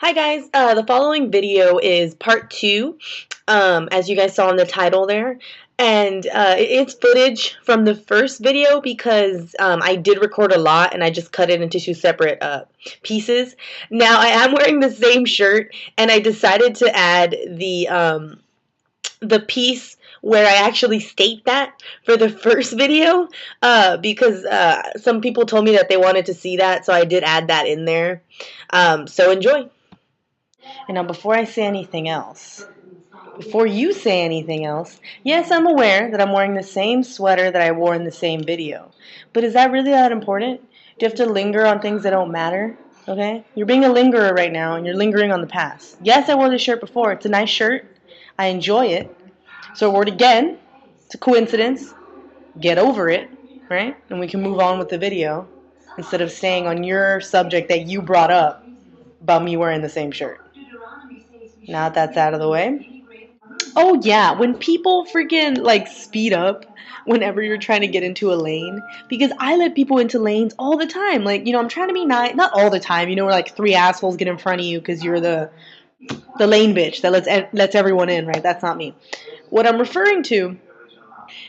Hi guys, the following video is part two, as you guys saw in the title there, and it's footage from the first video because I did record a lot and I just cut it into two separate pieces. Now I am wearing the same shirt and I decided to add the piece where I actually state that for the first video because some people told me that they wanted to see that, so I did add that in there. So enjoy. And now, before I say anything else, before you say anything else, yes, I'm aware that I'm wearing the same sweater that I wore in the same video. But is that really that important? Do you have to linger on things that don't matter? Okay? You're being a lingerer right now, and you're lingering on the past. Yes, I wore this shirt before. It's a nice shirt. I enjoy it. So I wore it again. It's a coincidence. Get over it, right? And we can move on with the video instead of staying on your subject that you brought up about me wearing the same shirt. Now that that's out of the way. Oh yeah, when people freaking like speed up whenever you're trying to get into a lane, because I let people into lanes all the time. Like, I'm trying to be nice, not all the time. Where like three assholes get in front of you because you're the lane bitch that lets everyone in, right? That's not me. What I'm referring to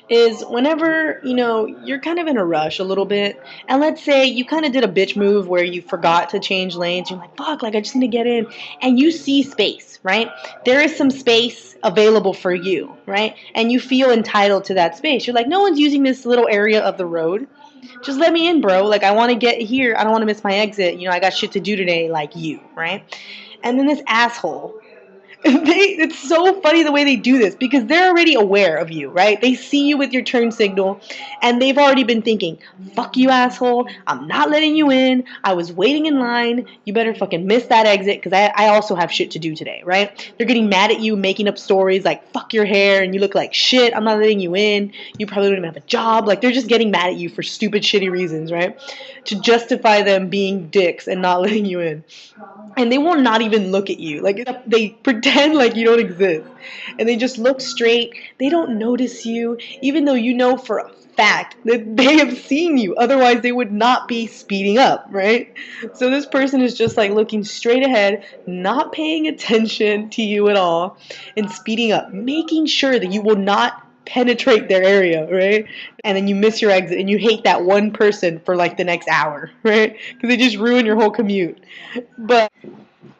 is whenever, you're kind of in a rush a little bit, and let's say you kind of did a bitch move where you forgot to change lanes, you're like, fuck, like I just need to get in, and you see space, right? There is some space available for you, right? And you feel entitled to that space. You're like, no one's using this little area of the road. Just let me in, bro. Like, I want to get here. I don't want to miss my exit. I got shit to do today, like you, right? And then this asshole, it's so funny the way they do this because they're already aware of you, right? They see you with your turn signal and they've already been thinking, fuck you, asshole. I'm not letting you in. I was waiting in line. You better fucking miss that exit because I also have shit to do today, right? They're getting mad at you, making up stories like, fuck your hair and you look like shit. I'm not letting you in. You probably don't even have a job. Like, they're just getting mad at you for stupid, shitty reasons, right? To justify them being dicks and not letting you in. And they will not even look at you. Like, they pretend like you don't exist. And they just look straight. They don't notice you, even though you know for a fact that they have seen you. Otherwise, they would not be speeding up, right? So this person is just like looking straight ahead, not paying attention to you at all, and speeding up, making sure that you will not penetrate their area, right? And then you miss your exit and you hate that one person for like the next hour, right? Because they just ruin your whole commute. But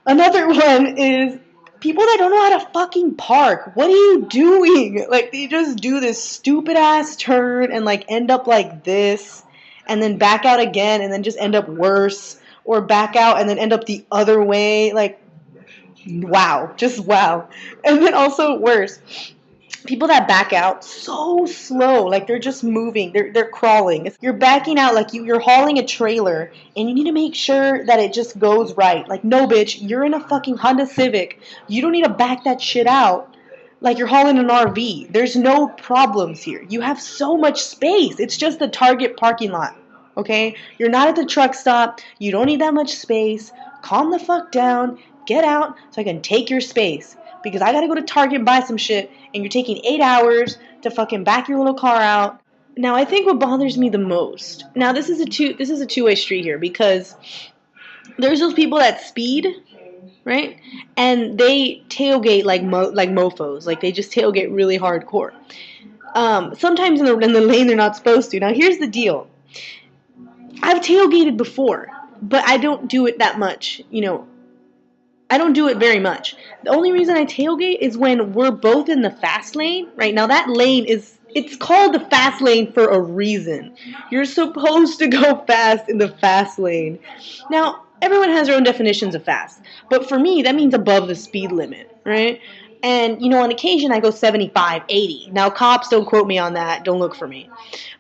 another one is people that don't know how to fucking park. What are you doing? Like, they just do this stupid ass turn and like end up like this and then back out again and then just end up worse, or back out and then end up the other way. Like, wow, just wow. And then also worse, people that back out so slow, like they're just moving, they're crawling. You're backing out like you're hauling a trailer and you need to make sure that it just goes right. Like, no bitch, you're in a fucking Honda Civic. You don't need to back that shit out like you're hauling an RV. There's no problems here. You have so much space. It's just the Target parking lot. Okay? You're not at the truck stop. You don't need that much space. Calm the fuck down. Get out so I can take your space. Because I gotta go to Target and buy some shit, and you're taking 8 hours to fucking back your little car out. Now, I think what bothers me the most. Now, this is a two-way street here, because there's those people that speed, right? And they tailgate like mofos, like they just tailgate really hardcore. Sometimes in the lane they're not supposed to. Now, here's the deal. I've tailgated before, but I don't do it that much, I don't do it very much. The only reason I tailgate is when we're both in the fast lane. Right now, that lane it's called the fast lane for a reason. You're supposed to go fast in the fast lane. Now, everyone has their own definitions of fast. But for me, that means above the speed limit, right? And, on occasion, I go 75, 80. Now, cops, don't quote me on that. Don't look for me.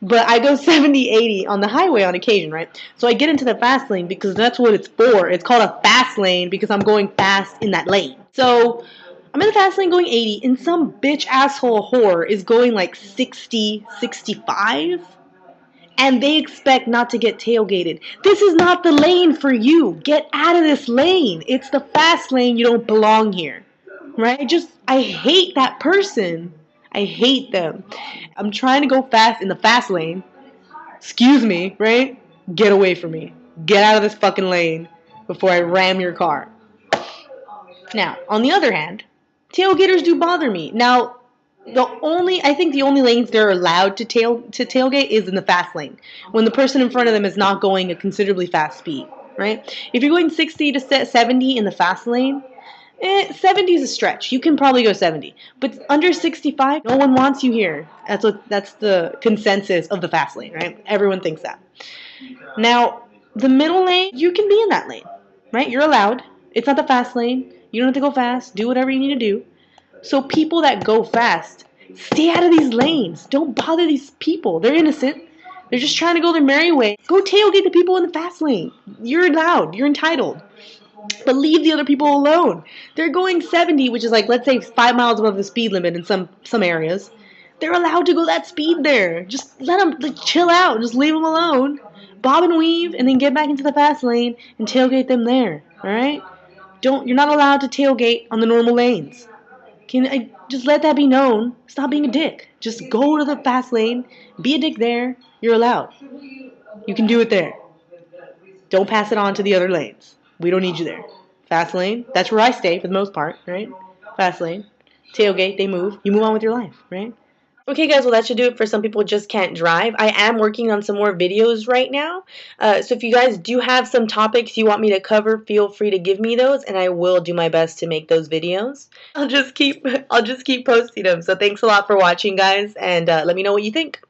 But I go 70, 80 on the highway on occasion, right? So I get into the fast lane because that's what it's for. It's called a fast lane because I'm going fast in that lane. So I'm in the fast lane going 80, and some bitch asshole whore is going like 60, 65. And they expect not to get tailgated. This is not the lane for you. Get out of this lane. It's the fast lane. You don't belong here. Right? I hate that person. I hate them. I'm trying to go fast in the fast lane. Excuse me, right? Get away from me. Get out of this fucking lane before I ram your car. Now, on the other hand, tailgaters do bother me. Now, I think the only lanes they're allowed to tailgate is in the fast lane, when the person in front of them is not going a considerably fast speed, right? If you're going 60 to 70 in the fast lane, 70 is a stretch. You can probably go 70, but under 65, no one wants you here. That's the consensus of the fast lane, right? Everyone thinks that. Now, the middle lane, you can be in that lane, right? You're allowed. It's not the fast lane. You don't have to go fast. Do whatever you need to do. So people that go fast, stay out of these lanes. Don't bother these people. They're innocent. They're just trying to go their merry way. Go tailgate the people in the fast lane. You're allowed. You're entitled. But leave the other people alone. They're going 70, which is like, let's say, 5 miles above the speed limit in some areas. They're allowed to go that speed there. Just let them chill out. Just leave them alone. Bob and weave, and then get back into the fast lane and tailgate them there. All right? You're not allowed to tailgate on the normal lanes. Can I just let that be known? Stop being a dick. Just go to the fast lane. Be a dick there. You're allowed. You can do it there. Don't pass it on to the other lanes. We don't need you there. Fast lane, that's where I stay for the most part, right? Fast lane. Tailgate, they move. You move on with your life, right? Okay, guys, well, that should do it for some people who just can't drive. I am working on some more videos right now. So if you guys do have some topics you want me to cover, feel free to give me those, and I will do my best to make those videos. I'll just keep posting them. So thanks a lot for watching, guys, and let me know what you think.